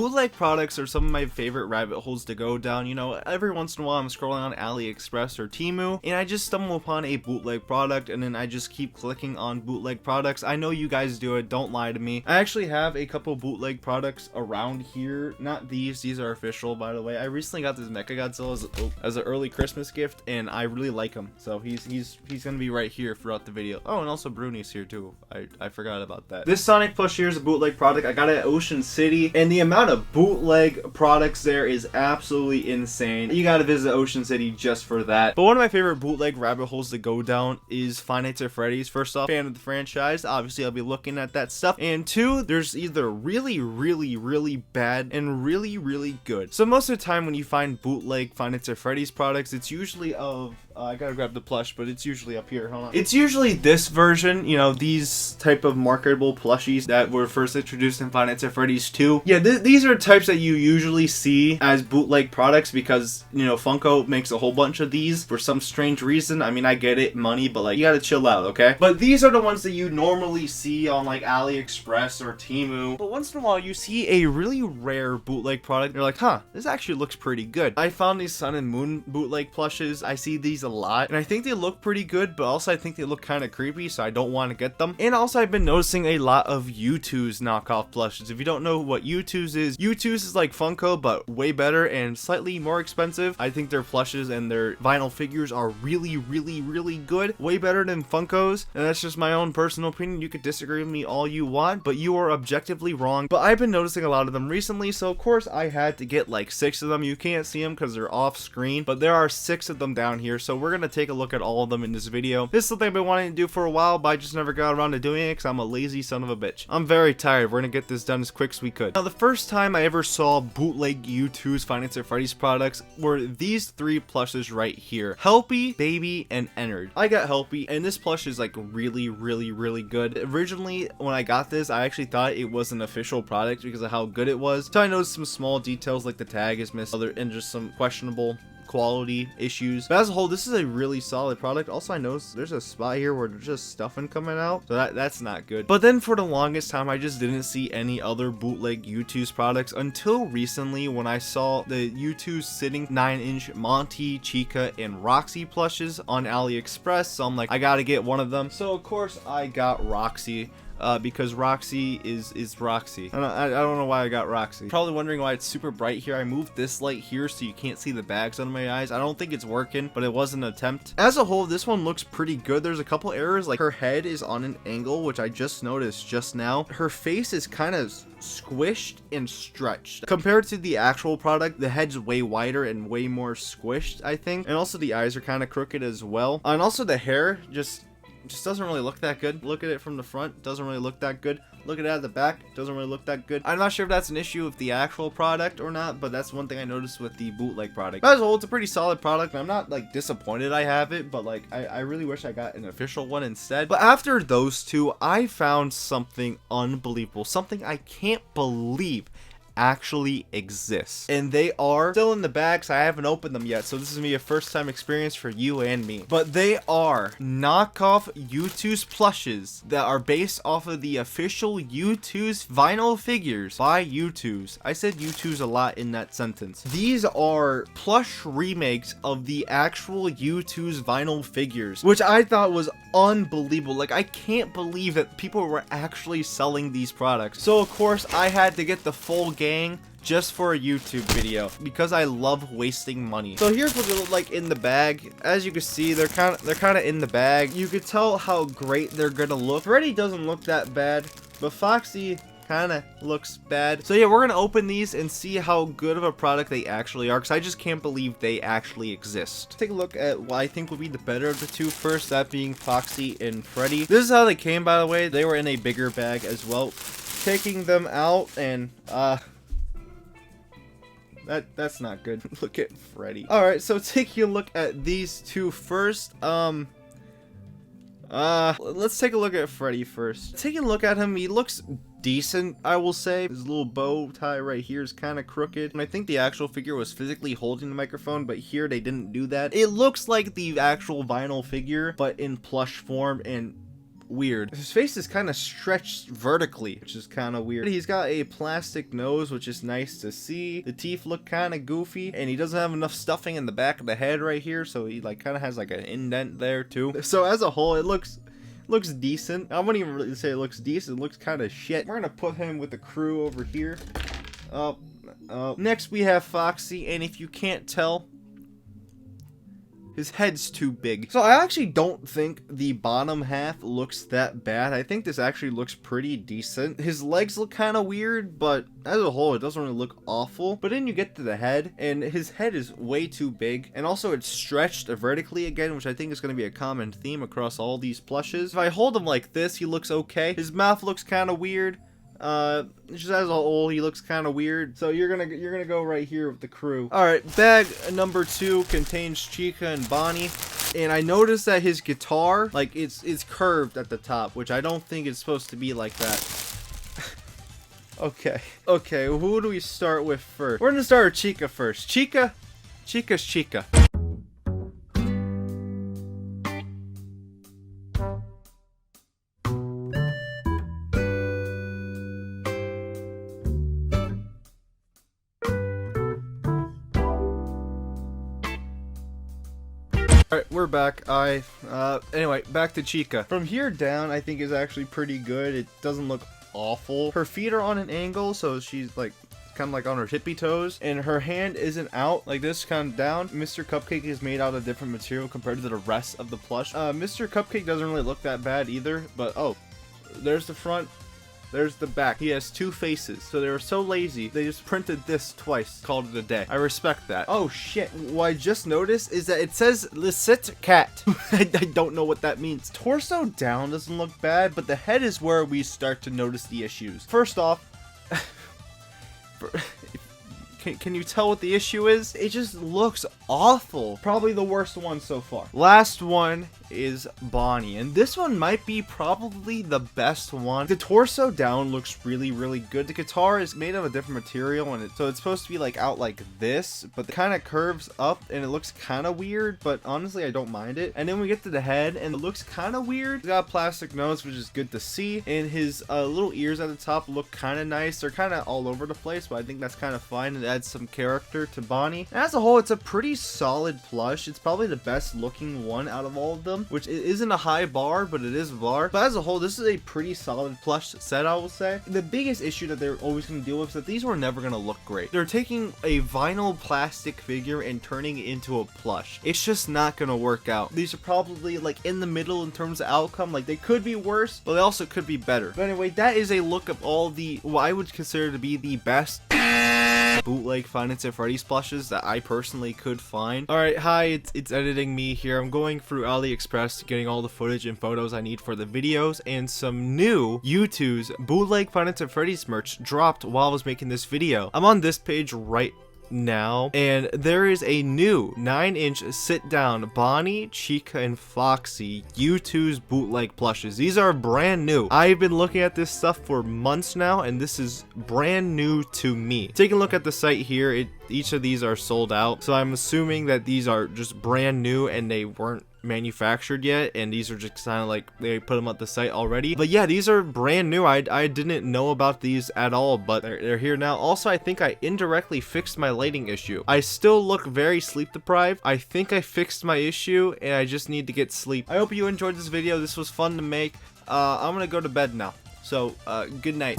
bootleg products are some of my favorite rabbit holes to go down. You know, every once in a while I'm scrolling on AliExpress or Temu and I just stumble upon a bootleg product and then I just keep clicking on bootleg products. I know you guys do it, don't lie to me. I actually have a couple bootleg products around here. Not these are official, by the way. I recently got this Mechagodzilla as an early Christmas gift and I really like him. So he's gonna be right here throughout the video. Oh, and also Bruni's here too. I forgot about that. This Sonic plush here is a bootleg product. I got it at Ocean City and the amount of bootleg products there is absolutely insane. You gotta visit Ocean City just for that. But one of my favorite bootleg rabbit holes to go down is Five Nights at Freddy's. First off, fan of the franchise, obviously I'll be looking at that stuff. And two, there's either really bad and really good. So most of the time when you find bootleg Five Nights at Freddy's products, it's usually of I gotta grab the plush, but it's usually up here. Hold on. It's usually this version, you know, these type of marketable plushies that were first introduced in Five Nights at Freddy's 2. Yeah, these are types that you usually see as bootleg products because, you know, Funko makes a whole bunch of these for some strange reason. I mean, I get it, money, but like, you gotta chill out, okay? But these are the ones that you normally see on like AliExpress or Temu. But once in a while, you see a really rare bootleg product. You're like, huh, this actually looks pretty good. I found these Sun and Moon bootleg plushes. I see these a lot and I think they look pretty good, but also I think they look kind of creepy, so I don't want to get them. And also I've been noticing a lot of U2's knockoff plushes. If you don't know what U2's is like Funko but way better and slightly more expensive. I think their plushes and their vinyl figures are really good, way better than Funko's, and that's just my own personal opinion. You could disagree with me all you want, but you are objectively wrong. But I've been noticing a lot of them recently, so of course I had to get like 6 of them. You can't see them because they're off screen, but there are 6 of them down here, so we're gonna take a look at all of them in this video. This is something I've been wanting to do for a while, but I just never got around to doing it because I'm a lazy son of a bitch. I'm very tired. We're gonna get this done as quick as we could. Now, the first time I ever saw bootleg U2's Five Nights at Freddy's products were these 3 plushes right here: Helpy, Baby, and Ennard. I got Helpy, and this plush is like really good. Originally, when I got this, I actually thought it was an official product because of how good it was. So I noticed some small details like the tag is missing, and just some questionable quality issues, but as a whole this is a really solid product. Also, I noticed there's a spot here where there's just stuffing coming out, so that's not good. But then for the longest time I just didn't see any other bootleg U2's products until recently when I saw the U2's sitting 9-inch Monty, Chica, and Roxy plushes on AliExpress, so I'm like, I gotta get one of them. So of course I got Roxy. Because Roxy is Roxy. I don't know why I got Roxy. Probably wondering why it's super bright here. I moved this light here so you can't see the bags under my eyes. I don't think it's working, but it was an attempt. As a whole, this one looks pretty good. There's a couple errors, like her head is on an angle, which I just noticed just now. Her face is kind of squished and stretched. Compared to the actual product, the head's way wider and way more squished, I think. And also the eyes are kind of crooked as well. And also the hair just doesn't really look that good. Look at it from the front, doesn't really look that good. Look at it at the back, doesn't really look that good. I'm not sure if that's an issue with the actual product or not, but that's one thing I noticed with the bootleg product. As a whole, it's a pretty solid product, and I'm not like disappointed I have it, but like I really wish I got an official one instead. But after those two, I found something unbelievable, something I can't believe actually exists, and they are still in the bag, so I haven't opened them yet, so this is gonna be a first time experience for you and me. But they are knockoff U2's plushes that are based off of the official U2's vinyl figures by U2's. I said U2's a lot in that sentence. These are plush remakes of the actual U2's vinyl figures, which I thought was unbelievable. Like, I can't believe that people were actually selling these products. So of course I had to get the full gang just for a YouTube video because I love wasting money. So here's what they look like in the bag. As you can see, they're kind of in the bag. You could tell how great they're gonna look. Freddy doesn't look that bad, but Foxy kind of looks bad. So yeah, we're gonna open these and see how good of a product they actually are, because I just can't believe they actually exist. Take a look at what I think will be the better of the two first, that being Foxy and Freddy. This is how they came, by the way. They were in a bigger bag as well. Taking them out, and that's not good. Look at Freddy. Alright, so taking a look at these two first. Let's take a look at Freddy first. Taking a look at him, he looks decent, I will say. His little bow tie right here is kind of crooked, and I think the actual figure was physically holding the microphone, but here they didn't do that. It looks like the actual vinyl figure, but in plush form, and weird. His face is kind of stretched vertically, which is kind of weird. He's got a plastic nose, which is nice to see. The teeth look kind of goofy, and he doesn't have enough stuffing in the back of the head right here, so he like kind of has like an indent there too. So as a whole, it looks decent. I wouldn't even really say it looks decent. It looks kind of shit. We're gonna put him with the crew over here. Next we have Foxy, and if you can't tell, his head's too big. So I actually don't think the bottom half looks that bad. I think this actually looks pretty decent. His legs look kind of weird, but as a whole, it doesn't really look awful. But then you get to the head, and his head is way too big. And also it's stretched vertically again, which I think is going to be a common theme across all these plushes. If I hold him like this, he looks okay. His mouth looks kind of weird. Just as a whole, he looks kind of weird. So you're gonna go right here with the crew. All right, bag number 2 contains Chica and Bonnie, and I noticed that his guitar, like it's curved at the top, which I don't think it's supposed to be like that. Okay, who do we start with first? We're gonna start with Chica first. Chica's Chica. Alright, we're back. Anyway, back to Chica. From here down, I think is actually pretty good. It doesn't look awful. Her feet are on an angle, so she's like kind of like on her tippy toes, and her hand isn't out like this, kind of down. Mr. Cupcake is made out of different material compared to the rest of the plush. Mr. Cupcake doesn't really look that bad either, but oh, there's the front. There's the back. He has 2 faces. So they were so lazy, they just printed this twice. Called it a day. I respect that. Oh shit. What I just noticed is that it says Licit Cat. I don't know what that means. Torso down doesn't look bad, but the head is where we start to notice the issues. First off, can you tell what the issue is? It just looks awful. Probably the worst one so far. Last one is Bonnie, and this one might be probably the best one. The torso down looks really good. The guitar is made of a different material, and so it's supposed to be like out like this, but it kind of curves up and it looks kind of weird, but honestly I don't mind it. And then we get to the head and it looks kind of weird. He's got a plastic nose, which is good to see, and his little ears at the top look kind of nice. They're kind of all over the place, but I think that's kind of fine. It adds some character to Bonnie. And as a whole, it's a pretty solid plush. It's probably the best looking one out of all of them, which it isn't a high bar, but it is a bar. But as a whole, this is a pretty solid plush set, I will say. The biggest issue that they're always going to deal with is that these were never going to look great. They're taking a vinyl plastic figure and turning it into a plush. It's just not going to work out. These are probably like in the middle in terms of outcome. Like they could be worse, but they also could be better. But anyway, that is a look of all the, what I would consider to be the best bootleg Five Nights at Freddy's plushes that I personally could find. Alright, hi, it's editing me here. I'm going through AliExpress, getting all the footage and photos I need for the videos, and some new U2's bootleg Five Nights at Freddy's merch dropped while I was making this video. I'm on this page right now, and there is a new 9-inch sit down Bonnie, Chica, and Foxy U2's bootleg plushes. These are brand new. I've been looking at this stuff for months now, and this is brand new to me. Taking a look at the site here, each of these are sold out, so I'm assuming that these are just brand new and they weren't manufactured yet, and these are just kind of like they put them at the site already. But yeah, these are brand new. I didn't know about these at all, but they're here now. Also, I think I indirectly fixed my lighting issue. I still look very sleep deprived. I think I fixed my issue and I just need to get sleep. I hope you enjoyed this video. This was fun to make. I'm gonna go to bed now, so good night.